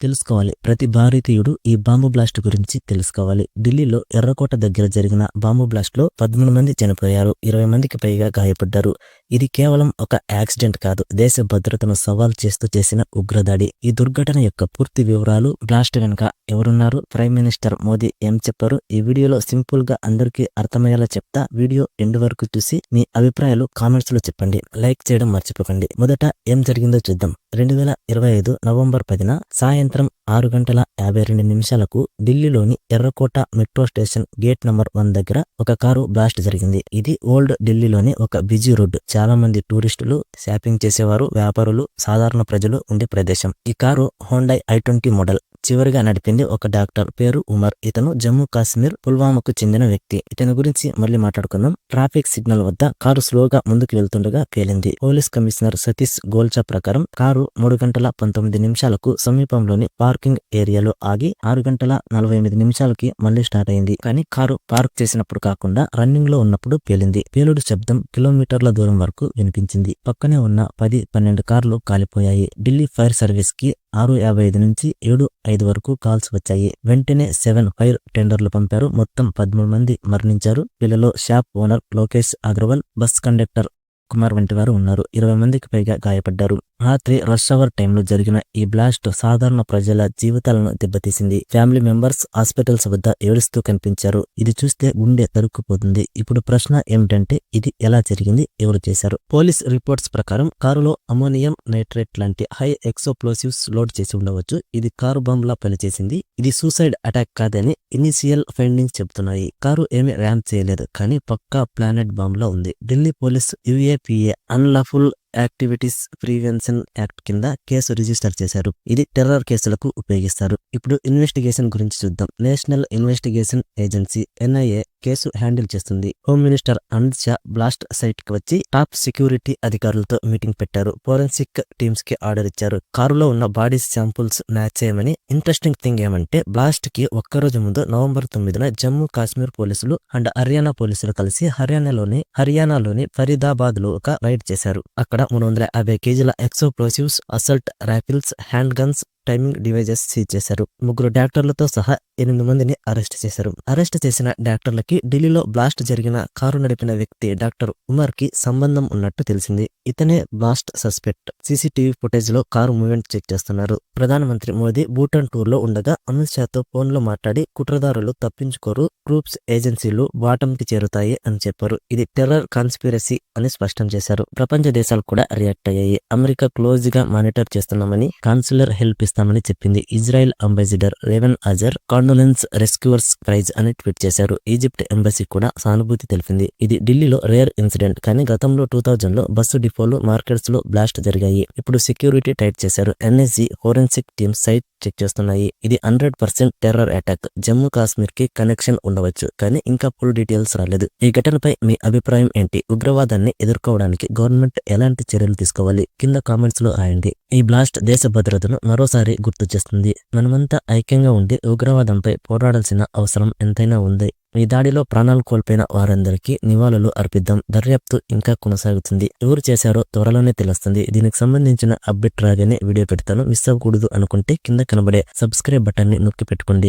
తెలుసుకోవాలి. ప్రతి భారతీయుడు ఈ బాంబు బ్లాస్ట్ గురించి తెలుసుకోవాలి. ఢిల్లీలో ఎర్రకోట దగ్గర జరిగిన బాంబు బ్లాస్ట్ లో 13 మంది చనిపోయారు, 20 మందికి పైగా గాయపడ్డారు. ఇది కేవలం ఒక యాక్సిడెంట్ కాదు, దేశ భద్రతను సవాల్ చేస్తూ చేసిన ఉగ్రదాడి. ఈ దుర్ఘటన యొక్క పూర్తి వివరాలు, బ్లాస్ట్ వెనుక ఎవరున్నారు, ప్రైమ్ మినిస్టర్ మోదీ ఏం చెప్పారు, ఈ వీడియోలో సింపుల్ గా అందరికీ అర్థమయ్యేలా చెప్తా. వీడియో ఎండ్ వరకు చూసి మీ అభిప్రాయాలు కామెంట్స్ లో చెప్పండి. లైక్ చేయడం మర్చిపోకండి. మొదట ఏం జరిగిందో చూద్దాం. 2025 నవంబర్ 10న సాయంత్రం 6:52 ఢిల్లీలోని ఎర్రకోట మెట్రో స్టేషన్ గేట్ నంబర్ 1 దగ్గర ఒక కారు బ్లాస్ట్ జరిగింది. ఇది ఓల్డ్ ఢిల్లీలోని ఒక బిజీ రోడ్డు. చాలా మంది టూరిస్టులు, షాపింగ్ చేసేవారు, వ్యాపారులు, సాధారణ ప్రజలు ఉండే ప్రదేశం. ఈ కారు హోండా i20 మోడల్. చివరిగా నడిపింది ఒక డాక్టర్, పేరు ఉమర్. ఇతను జమ్మూ కాశ్మీర్ పుల్వామాకు చెందిన వ్యక్తి. ఇతని గురించి మళ్ళీ మాట్లాడుకుందాం. ట్రాఫిక్ సిగ్నల్ వద్ద కారు స్లోగా ముందుకు వెళ్తుండగా పేలింది. పోలీస్ కమిషనర్ సతీష్ గోల్చా ప్రకారం కారు 3:19 సమీపంలోని పార్కింగ్ ఏరియాలో ఆగి 6:48 మళ్ళీ స్టార్ట్ అయింది. కానీ కారు పార్క్ చేసినప్పుడు కాకుండా రన్నింగ్ లో ఉన్నప్పుడు పేలింది. పేలుడు శబ్దం కిలోమీటర్ల దూరం వరకు వినిపించింది. పక్కనే ఉన్న 10-12 కార్లు కాలిపోయాయి. ఢిల్లీ ఫైర్ సర్వీస్ కి 6:55 నుంచి 7:05 వరకు కాల్స్ వచ్చాయి. వెంటనే 7 ఫైర్ టెండర్లు పంపారు. మొత్తం 13 మంది మరణించారు. వీళ్ళలో shop owner Lokesh Agarwal, bus conductor Kumar వంటి వారు ఉన్నారు. 20 మందికి పైగా గాయపడ్డారు. రాత్రి రష్ అవర్ టైంలో జరిగిన ఈ బ్లాస్ట్ సాధారణ ప్రజల జీవితాలను దెబ్బతీసింది. ఫ్యామిలీ మెంబర్స్ హాస్పిటల్స్ వద్ద ఏడుస్తూ కనిపించారు. ఇది చూస్తే గుండె తరుక్కుపోతుంది. ఇప్పుడు ప్రశ్న ఏమిటంటే, ఇది ఎలా జరిగింది, ఎవరు చేశారు? పోలీస్ రిపోర్ట్స్ ప్రకారం కారులో అమోనియం నైట్రేట్ లాంటి హై ఎక్సోప్లోసివ్స్ లోడ్ చేసి ఉండవచ్చు. ఇది కారు బాంబ్ లా పనిచేసింది. ఇది సూసైడ్ అటాక్ కాదని ఇనిషియల్ ఫైండింగ్స్ చెబుతున్నాయి. కారు ఏమీ ర్యామ్ చేయలేదు, కానీ పక్కా ప్లానెట్ బాంబ్ లా ఉంది. Delhi police UAPA unlawful activities prevention act కింద కేసు రిజిస్టర్ చేశారు. ఇది టెర్రర్ కేసులకు ఉపయోగిస్తారు. ఇప్పుడు ఇన్వెస్టిగేషన్ గురించి చూద్దాం. National investigation agency NIA case handle చేస్తుంది. Home minister Amit Shah blast site కి వచ్చి టాప్ సెక్యూరిటీ అధికారులతో మీటింగ్ పెట్టారు. ఫోరెన్సిక్ టీమ్స్ కి ఆర్డర్ ఇచ్చారు. కారులో ఉన్న బాడీ శాంపుల్స్ మ్యాచ్ చేయమని. ఇంట్రెస్టింగ్ థింగ్ ఏమంటే, బ్లాస్ట్ కి ఒక్కరోజు ముందు నవంబర్ 9న జమ్మూ కాశ్మీర్ పోలీసులు అండ్ హర్యానా పోలీసులు కలిసి హర్యానాలోని ఫరీదాబాద్ లో ఒక రైడ్ చేశారు. అక్కడ 350 కేజీల explosives, assault rifles, hand guns, timing devices seize చేశారు. 3 డాక్టర్లతో సహా 8 మందిని అరెస్ట్ చేశారు. అరెస్ట్ చేసిన డాక్టర్లకి ఢిల్లీలో బ్లాస్ట్ జరిగిన కారు నడిపిన వ్యక్తి డాక్టర్ ఉమర్ కి సంబంధం ఉన్నట్టు తెలిసింది. ఇతనే బ్లాస్ట్ సస్పెక్ట్. CCTV ఫుటేజ్ లో కారు మూవ్మెంట్ చెక్ చేస్తున్నారు. ప్రధానమంత్రి మోదీ భూటాన్ టూర్ లో ఉండగా అమిత్ షాతో ఫోన్ లో మాట్లాడి కుట్రదారులు తప్పించుకోరు, ట్రూప్స్ ఏజెన్సీలు బాటం కి చేరుతాయి అని చెప్పారు. ఇది టెర్రర్ కాన్స్పిరసీ అని స్పష్టం చేశారు. ప్రపంచ దేశాలు కూడా రియాక్ట్ అయ్యాయి. అమెరికా క్లోజ్ గా మానిటర్ చేస్తున్నామని, కాన్సులర్ హెల్ప్ ఇస్తామని చెప్పింది. Israel ambassador Reuven Azar condolence rescuers praise అని ట్వీట్ చేశారు. ఈజిప్ట్ ఎంబసీ కూడా సానుభూతి తెలిపింది. ఇది ఢిల్లీలో రేర్ ఇన్సిడెంట్, కానీ గతంలో 2000లో బస్సు డిపోలు, మార్కెట్స్ లో బ్లాస్ట్ జరిగాయి. ఇప్పుడు సెక్యూరిటీ టైట్ చేశారు. NSG forensic team site check చేస్తున్నాయి. ఇది 100% టెర్రర్ అటాక్. జమ్మూ కాశ్మీర్ కి కనెక్షన్ ఉండవచ్చు, కానీ ఇంకా ఫుల్ డీటెయిల్స్ రాలేదు. ఈ ఘటనపై మీ అభిప్రాయం ఏంటి? ఉగ్రవాదాన్ని ఎదుర్కోవడానికి గవర్నమెంట్ ఎలాంటి చర్యలు తీసుకోవాలి? కింద కామెంట్స్ లో రాయండి. ఈ బ్లాస్ట్ దేశ భద్రతను మరోసారి గుర్తు చేస్తుంది. మనమంతా ఐక్యంగా ఉండి ఉగ్రవాదంపై పోరాడాల్సిన అవసరం ఎంతైనా ఉంది. ఈ దాడిలో ప్రాణాలు కోల్పోయిన వారందరికీ నివాళులు అర్పిద్దాం. దర్యాప్తు ఇంకా కొనసాగుతుంది. ఎవరు చేశారో త్వరలోనే తెలుస్తుంది. దీనికి సంబంధించిన అప్డేట్ రాగానే వీడియో పెడతాను. మిస్ అవ్వకూడదు అనుకుంటే కింద కనబడే సబ్స్క్రైబ్ బటన్ ని నొక్కి పెట్టుకోండి.